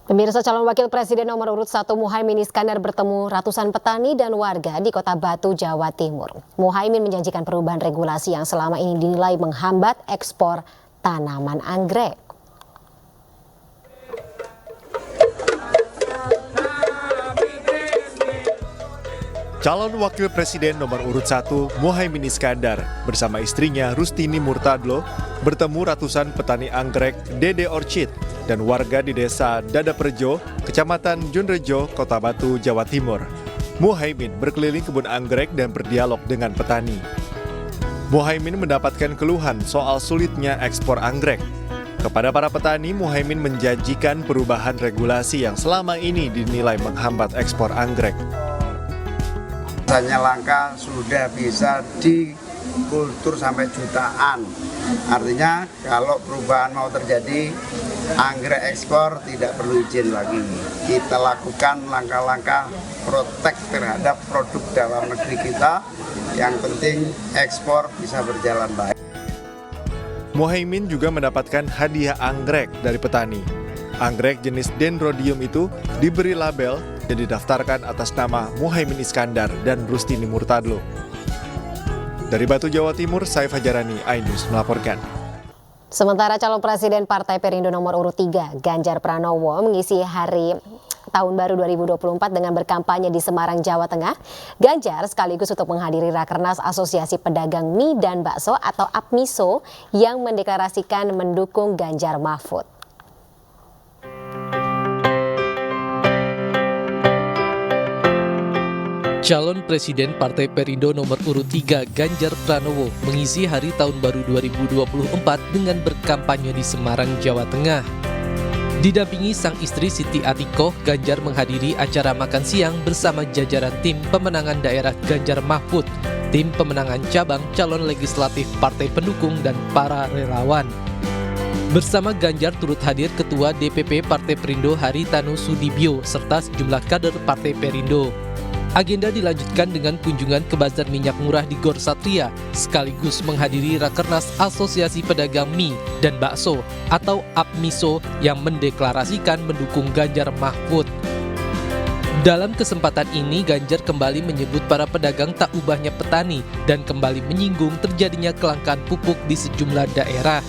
Pemirsa, calon wakil presiden nomor urut 1 Muhaimin Iskandar bertemu ratusan petani dan warga di Kota Batu, Jawa Timur. Muhaimin menjanjikan perubahan regulasi yang selama ini dinilai menghambat ekspor tanaman anggrek. Calon wakil presiden nomor urut 1 Muhaimin Iskandar bersama istrinya Rustini Murtadlo bertemu ratusan petani anggrek Dede Orchid dan warga di desa Dadaperjo, Kecamatan Junrejo, Kota Batu, Jawa Timur. Muhaimin berkeliling kebun anggrek dan berdialog dengan petani. Muhaimin mendapatkan keluhan soal sulitnya ekspor anggrek. Kepada para petani, Muhaimin menjanjikan perubahan regulasi yang selama ini dinilai menghambat ekspor anggrek. Misalnya langka sudah bisa dikultur sampai jutaan. Artinya kalau perubahan mau terjadi, anggrek ekspor tidak perlu izin lagi. Kita lakukan langkah-langkah protek terhadap produk dalam negeri kita. Yang penting ekspor bisa berjalan baik. Muhaimin juga mendapatkan hadiah anggrek dari petani. Anggrek jenis Dendrodium itu diberi label dan didaftarkan atas nama Muhaimin Iskandar dan Rustini Murtadlo. Dari Batu, Jawa Timur, saya Fajarani, iNews melaporkan. Sementara calon presiden Partai Perindo nomor urut 3, Ganjar Pranowo, mengisi hari Tahun Baru 2024 dengan berkampanye di Semarang, Jawa Tengah. Ganjar sekaligus untuk menghadiri Rakernas Asosiasi Pedagang Mie dan Bakso atau APMISO yang mendeklarasikan mendukung Ganjar Mahfud. Calon Presiden Partai Perindo nomor urut 3 Ganjar Pranowo mengisi hari Tahun Baru 2024 dengan berkampanye di Semarang, Jawa Tengah. Didampingi sang istri Siti Atikoh, Ganjar menghadiri acara makan siang bersama jajaran tim pemenangan daerah Ganjar Mahfud, tim pemenangan cabang calon legislatif partai pendukung dan para relawan. Bersama Ganjar turut hadir Ketua DPP Partai Perindo Haritanu Sudibyo serta sejumlah kader Partai Perindo. Agenda dilanjutkan dengan kunjungan ke Bazar Minyak Murah di Gor Satria, sekaligus menghadiri Rakernas Asosiasi Pedagang Mie dan Bakso atau APMISO yang mendeklarasikan mendukung Ganjar Mahfud. Dalam kesempatan ini, Ganjar kembali menyebut para pedagang tak ubahnya petani dan kembali menyinggung terjadinya kelangkaan pupuk di sejumlah daerah.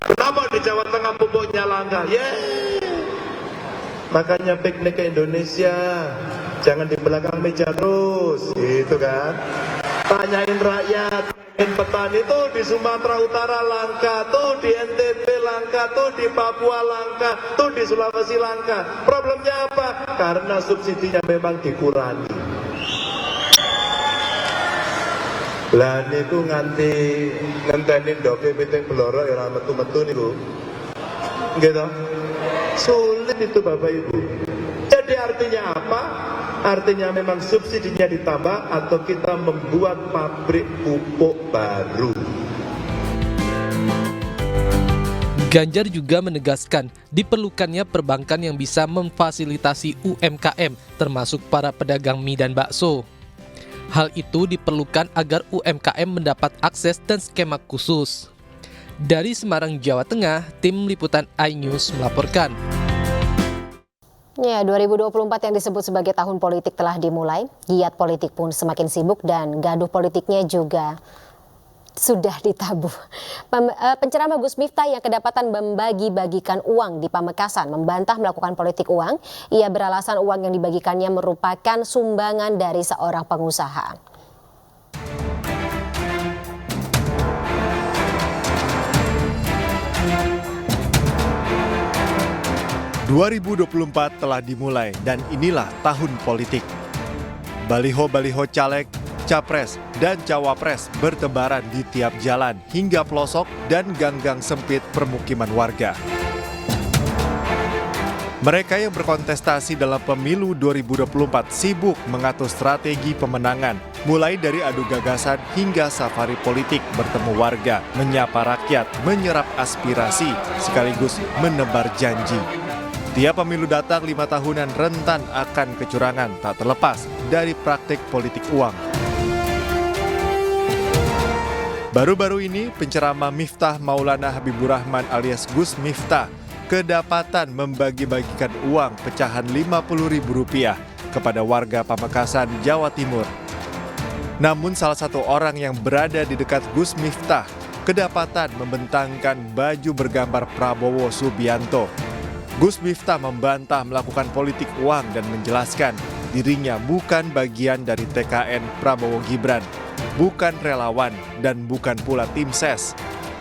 Kenapa di Jawa Tengah pupuknya langka? Makanya piknik ke Indonesia, jangan di belakang meja terus, gitu kan. Tanyain rakyat, petani tuh di Sumatera Utara langka, tuh di NTB langka, tuh di Papua langka, tuh di Sulawesi langka. Problemnya apa? Karena subsidinya memang dikurangi. Lah niku nganti ngenteni doke piting bloro ya ora metu-metu niku. Gitu. Sulit itu Bapak Ibu. Jadi artinya apa? Artinya memang subsidinya ditambah atau kita membuat pabrik pupuk baru. Ganjar juga menegaskan diperlukannya perbankan yang bisa memfasilitasi UMKM termasuk para pedagang mie dan bakso. Hal itu diperlukan agar UMKM mendapat akses dan skema khusus. Dari Semarang, Jawa Tengah, tim liputan iNews melaporkan. Ya, 2024 yang disebut sebagai tahun politik telah dimulai. Giat politik pun semakin sibuk dan gaduh politiknya juga sudah ditabuh. Penceramah Gus Miftah yang kedapatan membagi-bagikan uang di Pamekasan membantah melakukan politik uang. Ia beralasan uang yang dibagikannya merupakan sumbangan dari seorang pengusaha. 2024 telah dimulai dan inilah tahun politik. Baliho-baliho caleg, capres, dan cawapres bertebaran di tiap jalan hingga pelosok dan gang-gang sempit permukiman warga. Mereka yang berkontestasi dalam pemilu 2024 sibuk mengatur strategi pemenangan, mulai dari adu gagasan hingga safari politik bertemu warga, menyapa rakyat, menyerap aspirasi, sekaligus menebar janji. Tiap pemilu datang 5 tahunan rentan akan kecurangan tak terlepas dari praktik politik uang. Baru-baru ini penceramah Miftah Maulana Habibur Rahman alias Gus Miftah kedapatan membagi-bagikan uang pecahan Rp50.000 kepada warga Pamekasan, Jawa Timur. Namun salah satu orang yang berada di dekat Gus Miftah kedapatan membentangkan baju bergambar Prabowo Subianto. Gus Miftah membantah melakukan politik uang dan menjelaskan dirinya bukan bagian dari TKN Prabowo Gibran, bukan relawan dan bukan pula tim ses.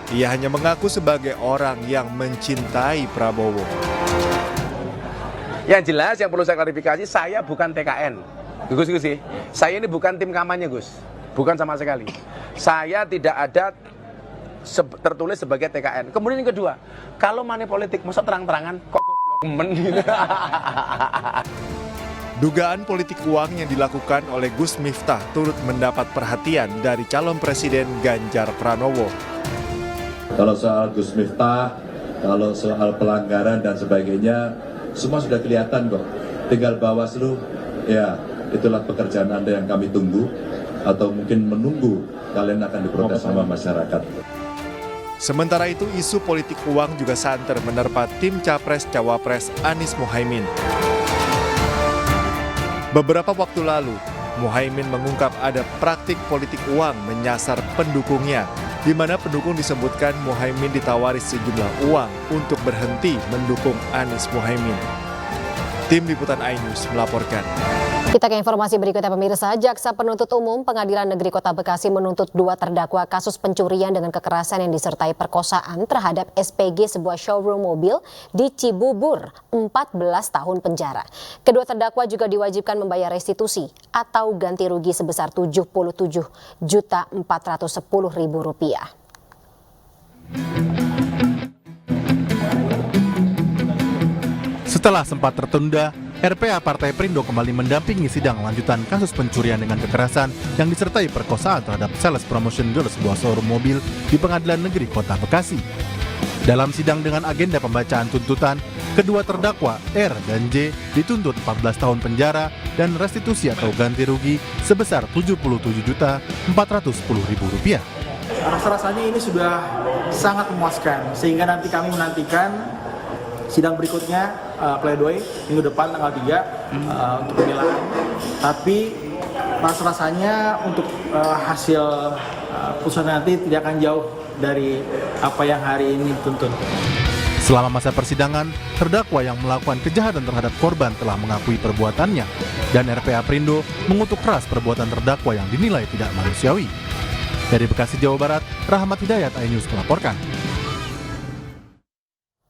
Ia hanya mengaku sebagai orang yang mencintai Prabowo. Yang jelas yang perlu saya klarifikasi, saya bukan TKN. Gus, saya ini bukan tim kampanye, Gus. Bukan sama sekali. Saya tidak ada tertulis sebagai TKN. Kemudian yang kedua, kalau money politik, masa terang-terangan kok goblok men gitu. Dugaan politik uang yang dilakukan oleh Gus Miftah turut mendapat perhatian dari calon presiden Ganjar Pranowo. Kalau soal Gus Miftah, kalau soal pelanggaran dan sebagainya, semua sudah kelihatan kok. Tinggal Bawaslu, ya itulah pekerjaan Anda yang kami tunggu, atau mungkin menunggu kalian akan diprotes sama masyarakat. Sementara itu, isu politik uang juga santer menerpa tim Capres-Cawapres Anies Muhaimin. Beberapa waktu lalu, Muhaimin mengungkap ada praktik politik uang menyasar pendukungnya, di mana pendukung disebutkan Muhaimin ditawari sejumlah uang untuk berhenti mendukung Anies Muhaimin. Tim Liputan iNews melaporkan. Kita ke informasi berikutnya pemirsa. Jaksa Penuntut Umum Pengadilan Negeri Kota Bekasi menuntut 2 terdakwa kasus pencurian dengan kekerasan yang disertai perkosaan terhadap SPG sebuah showroom mobil di Cibubur 14 tahun penjara. Kedua terdakwa juga diwajibkan membayar restitusi atau ganti rugi sebesar Rp77.410.000. Setelah sempat tertunda, RPA Partai Perindo kembali mendampingi sidang lanjutan kasus pencurian dengan kekerasan yang disertai perkosaan terhadap sales promotion girl sebuah showroom mobil di Pengadilan Negeri Kota Bekasi. Dalam sidang dengan agenda pembacaan tuntutan, kedua terdakwa R dan J dituntut 14 tahun penjara dan restitusi atau ganti rugi sebesar Rp77.410.000. Rasa-rasanya ini sudah sangat memuaskan, sehingga nanti kami menantikan sidang berikutnya, pledoi minggu depan tanggal 3 untuk pembelaan. Tapi rasa-rasanya untuk hasil putusan nanti tidak akan jauh dari apa yang hari ini dituntut. Selama masa persidangan, terdakwa yang melakukan kejahatan terhadap korban telah mengakui perbuatannya, dan RPA Perindo mengutuk keras perbuatan terdakwa yang dinilai tidak manusiawi. Dari Bekasi, Jawa Barat, Rahmat Hidayat, iNews melaporkan.